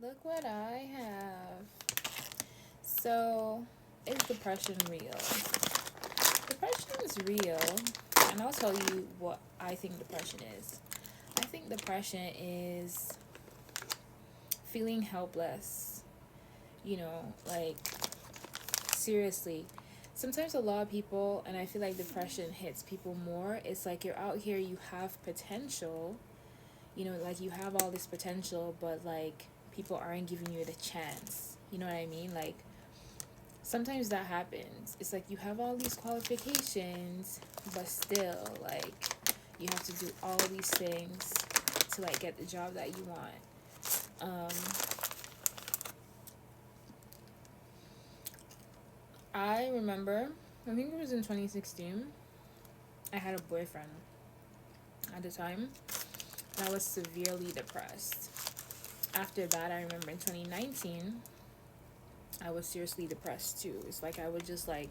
Look what I have. So, is depression real? Depression is real, and I'll tell you what I think depression is. I think depression is feeling helpless, like seriously. Sometimes a lot of people, and I feel like depression hits people more. It's like you're out here, you have potential, like you have all this potential, but like people aren't giving you the chance. You know what I mean? Like sometimes that happens. It's like you have all these qualifications, but still, like, you have to do all these things to like get the job that you want. I remember, I think it was in 2016, I had a boyfriend at the time, and I was severely depressed. After that, I remember in 2019, I was seriously depressed too. It's like I would just like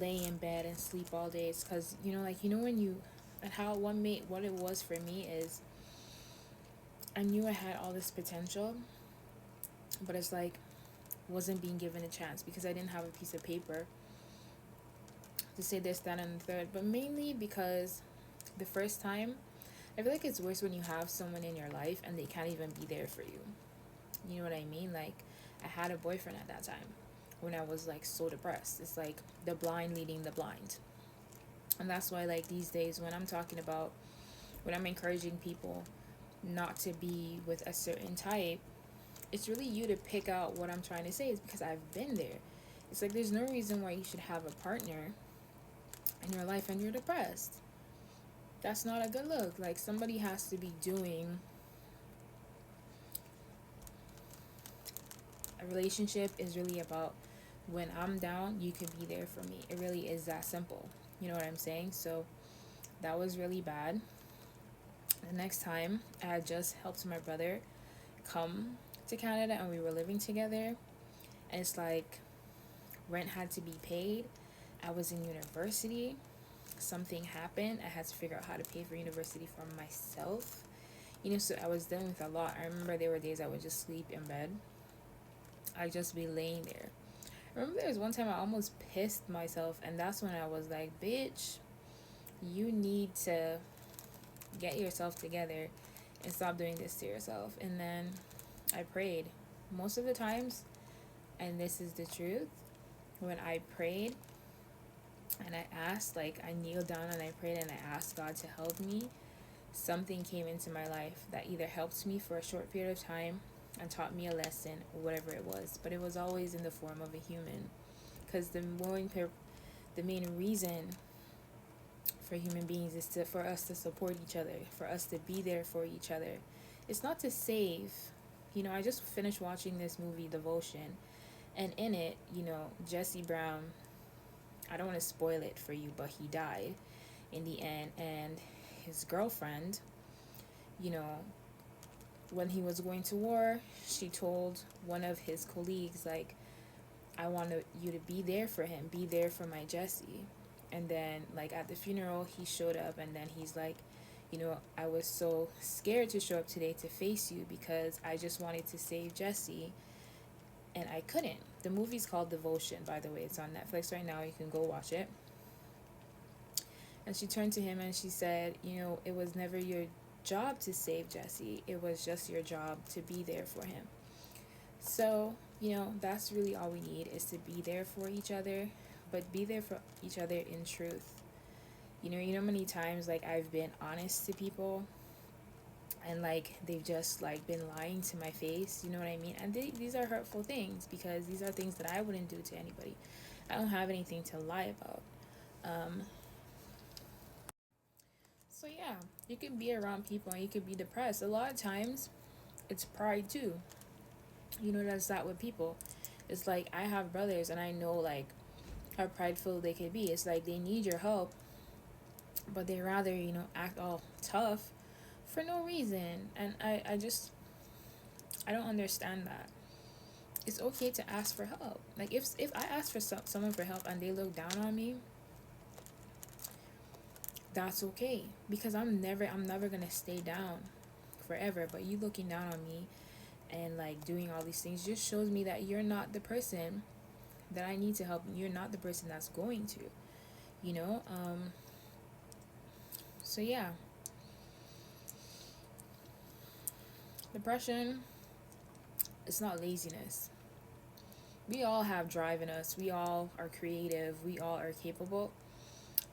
lay in bed and sleep all day. It's because, when you, and how what it was for me is I knew I had all this potential, but it's like wasn't being given a chance because I didn't have a piece of paper to say this, that, and the third. But mainly because the first time, I feel like it's worse when you have someone in your life and they can't even be there for you. You know what I mean? Like, I had a boyfriend at that time when I was like so depressed. It's like the blind leading the blind. And that's why, like, these days when I'm encouraging people not to be with a certain type, it's really you to pick out what I'm trying to say, is because I've been there. It's like there's no reason why you should have a partner in your life and you're depressed. That's not a good look. Like, somebody has to be doing a relationship is really about when I'm down, you can be there for me. It really is that simple. You know what I'm saying? So that was really bad. The next time, I had just helped my brother come to Canada and we were living together. And it's like rent had to be paid. I was in university. Something happened. I had to figure out how to pay for university for myself. So I was dealing with a lot. I remember there were days I would just sleep in bed. I'd just be laying there. I remember there was one time I almost pissed myself, and that's when I was like, bitch, you need to get yourself together and stop doing this to yourself. And then I prayed. Most of the times, and this is the truth, when I prayed and I asked, like, I kneeled down and I prayed and I asked God to help me, something came into my life that either helped me for a short period of time and taught me a lesson or whatever it was. But it was always in the form of a human. Because the main reason for human beings is for us to support each other, for us to be there for each other. It's not to save. I just finished watching this movie, Devotion, and in it, Jesse Brown, I don't want to spoil it for you, but he died in the end, and his girlfriend, you know, when he was going to war, she told one of his colleagues, like, I want you to be there for him, be there for my Jesse. And then, like, at the funeral, he showed up, and then he's like, I was so scared to show up today to face you because I just wanted to save Jesse, and I couldn't. The movie's called Devotion, by the way. It's on Netflix right now. You can go watch it. And she turned to him and she said, it was never your job to save Jesse. It was just your job to be there for him. So, that's really all we need, is to be there for each other, but be there for each other in truth. Many times, like, I've been honest to people and like they've just like been lying to my face, you know what I mean? And these are hurtful things because these are things that I wouldn't do to anybody. I don't have anything to lie about. um so yeah, you can be around people and you can be depressed. A lot of times it's pride too. That's that with people. It's like I have brothers and I know like how prideful they could be. It's like they need your help, but they rather act all tough for no reason. And I don't understand that. It's okay to ask for help. Like, if I ask for someone for help and they look down on me, that's okay, because I'm never gonna stay down forever. But you looking down on me and like like doing all these things just shows me that you're not the person that I need to help. You're not the person that's going to, you know? So yeah. Depression, it's not laziness. We all have drive in us. We all are creative. We all are capable.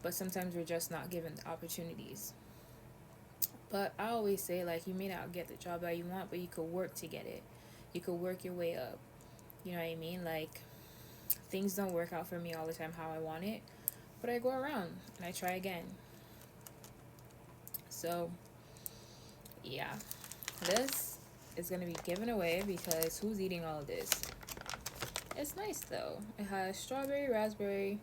But sometimes we're just not given the opportunities. But I always say, like, you may not get the job that you want, but you could work to get it. You could work your way up. You know what I mean? Like, things don't work out for me all the time how I want it, but I go around and I try again. So, yeah. This is going to be given away because who's eating all of this? It's nice, though. It has strawberry, raspberry,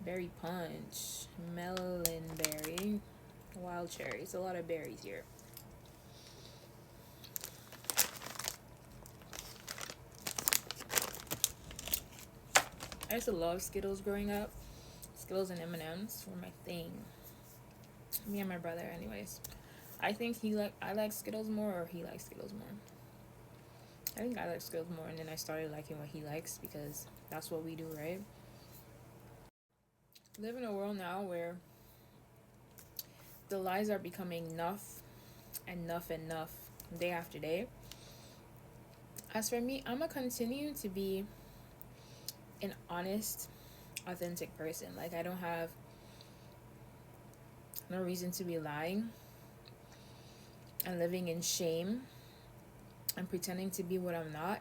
berry punch, melon berry, wild cherries. A lot of berries here. I used to love Skittles growing up. Skittles and M&Ms were my thing. Me and my brother, anyways. I think I like Skittles more, or he likes Skittles more. I think I like Skittles more, and then I started liking what he likes because that's what we do, right? Live in a world now where the lies are becoming enough day after day. As for me, I'm gonna continue to be an honest, authentic person. Like, I don't have no reason to be lying and living in shame and pretending to be what I'm not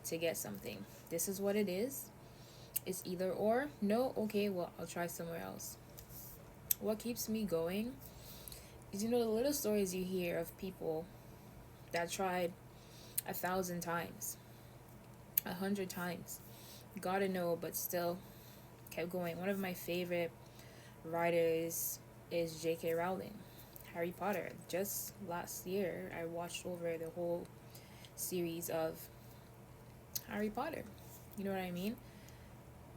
to get something. This is what it is. It's either or. No, okay, well, I'll try somewhere else. What keeps me going is, the little stories you hear of people that tried 1,000 times, 100 times, gotta know, but still kept going. One of my favorite writers is J.K. Rowling, Harry Potter. Just last year, I watched over the whole series of Harry Potter. You know what I mean?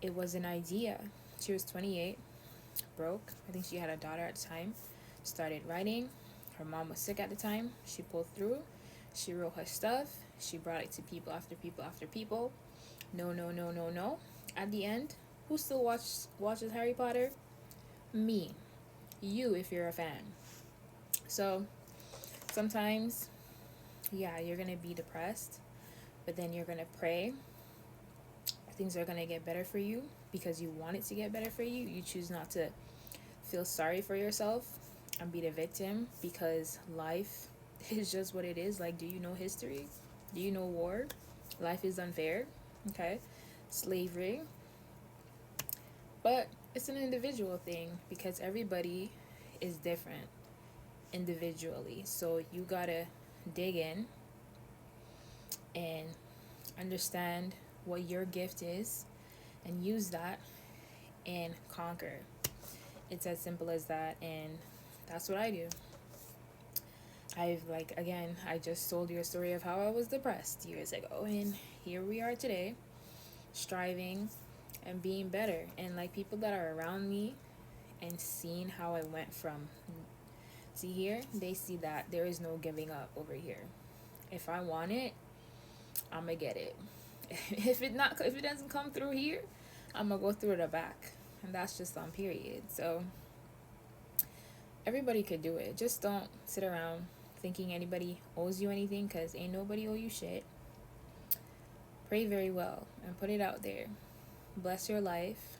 It was an idea. She was 28, broke. I think she had a daughter at the time. Started writing. Her mom was sick at the time. She pulled through. She wrote her stuff. She brought it to people after people after people. No. At the end, who still watches Harry Potter? Me. You, if you're a fan. So, sometimes, yeah, you're going to be depressed, but then you're going to pray. Things are going to get better for you because you want it to get better for you. You choose not to feel sorry for yourself and be the victim because life is just what it is. Like, do you know history? Do you know war? Life is unfair. Okay? Slavery. But it's an individual thing because everybody is different individually. So you gotta dig in and understand what your gift is and use that and conquer. It's as simple as that, and that's what I do. I just told you a story of how I was depressed years ago, and here we are today, striving and being better. And like, people that are around me and seeing how I went from see here, they see that there is no giving up over here. If I want it, I'm gonna get it. If it doesn't come through here, I'm gonna go through the back, and that's just on period. So everybody could do it. Just don't sit around thinking anybody owes you anything, because ain't nobody owe you shit. Pray very well and put it out there. Bless your life.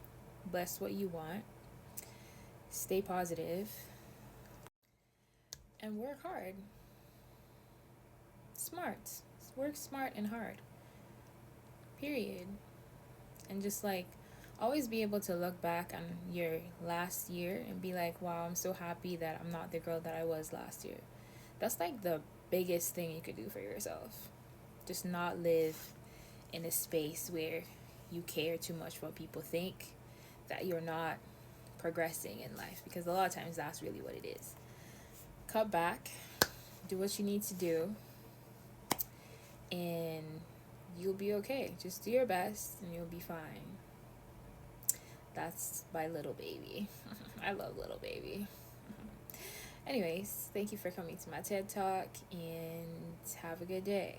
Bless what you want. Stay positive and work hard. Smart. Work smart and hard. Period. And just like, always be able to look back on your last year and be like, wow, I'm so happy that I'm not the girl that I was last year. That's like the biggest thing you could do for yourself. Just not live in a space where you care too much what people think, that you're not progressing in life, because a lot of times that's really what it is. Cut back, do what you need to do, and you'll be okay. Just do your best and you'll be fine. That's by Little Baby. I love Little Baby. Anyways, thank you for coming to my TED Talk, and have a good day.